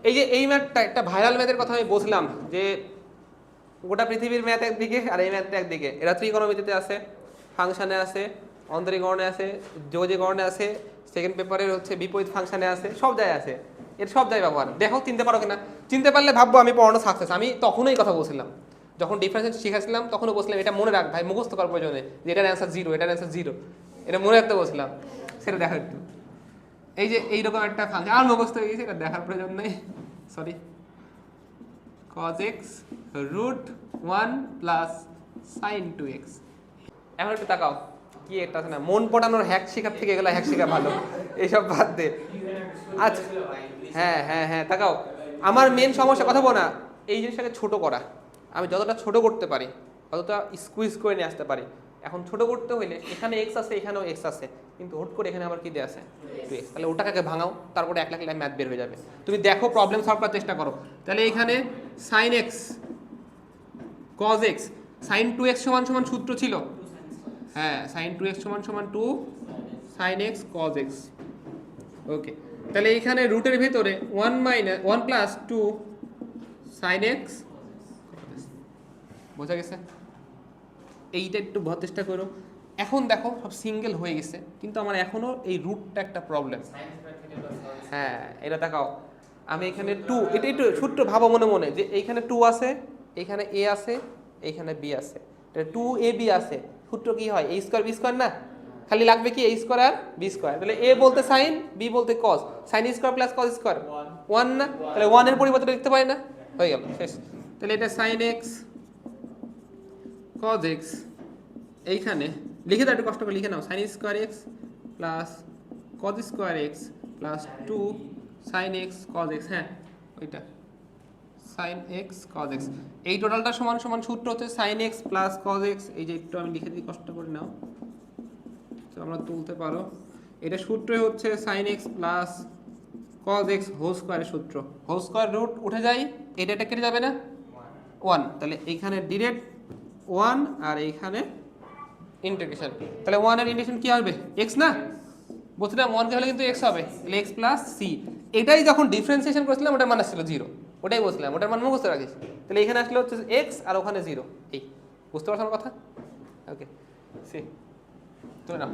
এই যে এই ম্যাথটা একটা ভাইরাল ম্যাথের কথা আমি বলছিলাম যে গোটা পৃথিবীর ম্যাথ একদিকে আর এই ম্যাথটা একদিকে। এরা ত্রিকোণমিতিতে আছে, ফাংশনে আছে, অন্তরীকরণে আছে, যোগজীকরণে আছে, সেকেন্ড পেপারের হচ্ছে বিপরীত ফাংশনে আছে, সব জায়গায় আছে। এর সব জায়গায় ব্যবহার। দেখো চিনতে পারো কিনা, চিনতে পারলে ভাববো আমি পড়ানো সাকসেস। আমি তখনই কথা বলছিলাম, যখন ডিফারেন্স শিখাচ্ছিলাম তখনও বলছিলাম এটা মনে রাখ ভাই, মুখস্থ করার প্রয়োজনে যে এটার অ্যান্সার জিরো, এটার অ্যান্সার জিরো, এটা মনে রাখতে বলছিলাম। সেটা দেখো একটু, এই যে এইরকম একটা ফাংশন আর মুখস্থ হয়ে গেছে, এটা দেখার প্রয়োজন নেই, sorry. cos x root 1 plus sin 2x। এখন একটু তাকাও, কি একটা আছে না, মন পড়ানোর হ্যাক শেখার থেকে এগুলো হ্যাক শেখা ভালো, এইসব বাদ দে। আচ্ছা, হ্যাঁ হ্যাঁ হ্যাঁ, তাকাও। আমার মেন সমস্যা কথা বলো না, এই জিনিসটাকে ছোট করা। আমি যতটা ছোট করতে পারি ততটা স্কুইজ করে নিয়ে আসতে পারি। এখন ছোট করতে হইলে এখানে এক্স আছে, এখানেও এক্স আছে, কিন্তু হুট করে এখানে আবার কি দিয়ে আছে 2x, তাহলে ওটাকে ভাঙাও, তারপরে 1 লাখ ম্যাথ বের হয়ে যাবে। তুমি দেখো, প্রবলেম সলভ করার চেষ্টা করো। তাহলে এখানে sin x cos x, sin 2x সমান সমান সূত্র ছিল, হ্যাঁ sin 2x সমান সমান 2 sin x cos x। ওকে, তাহলে এইখানে রুটের ভিতরে 1 প্লাস 2 sin x, বোঝা গেছে? এইটা একটু বোঝার চেষ্টা করো। এখন দেখো সব সিঙ্গেল হয়ে গেছে, কিন্তু আমার এখনো এই রুটটা একটা প্রবলেম। হ্যাঁ, এটা দেখাও। আমি এখানে 2, এটা একটু সূত্র ভাবো মনে মনে, যে এইখানে 2 আছে, এইখানে a আছে, এইখানে b আছে, 2ab আছে। সূত্র কি হয়, a স্কয়ার b স্কয়ার না? খালি লাগবে কি a স্কয়ার আর b স্কয়ার। তাহলে a বলতে sin, b বলতে cos, sin square plus cos স্কয়ার 1 না? তাহলে 1 এর পরিবর্তে লিখতে পারি না, হয়ে গেল, শেষ। তাহলে এটা sin x cos x, এইখানে লিখে দাও, একটু কষ্ট করে লিখে নাও, sin square x plus cos square x plus 2 sin x cos x, হ্যাঁ ওইটা sin x cos x। এই টোটালটা সমান সমান সূত্র হচ্ছে sin x plus cos x। এই যে একটু আমি লিখে দিই, কষ্ট করে নাও, তো আমরা তুলতে পারো। এটা সূত্রই হচ্ছে sin x plus cos x whole স্কয়ারের সূত্র। হোল স্কয়ার রুট উঠে যায়, এটা কেটে যাবে না 1, তাহলে এইখানে ডিরেক্ট 1 আর এইখানে ইন্টিগ্রেশন। তাহলে 1 এর ইন্টিগ্রেশন কি হবে, x না? বলছিলাম 1 কে হলে কিন্তু x হবে, তাহলে x প্লাস c। এটাই যখন ডিফারেন্সিয়েশন করেছিলাম ওটার মান আসছিল 0, ওটাই বলছিলাম, ওটার মান মুখস্থ রাখিস। তাহলে এখানে আসলে হচ্ছে x আর ওখানে 0, এই বুঝতে পারছো আমার কথা? ওকে, সি তুলে নাও।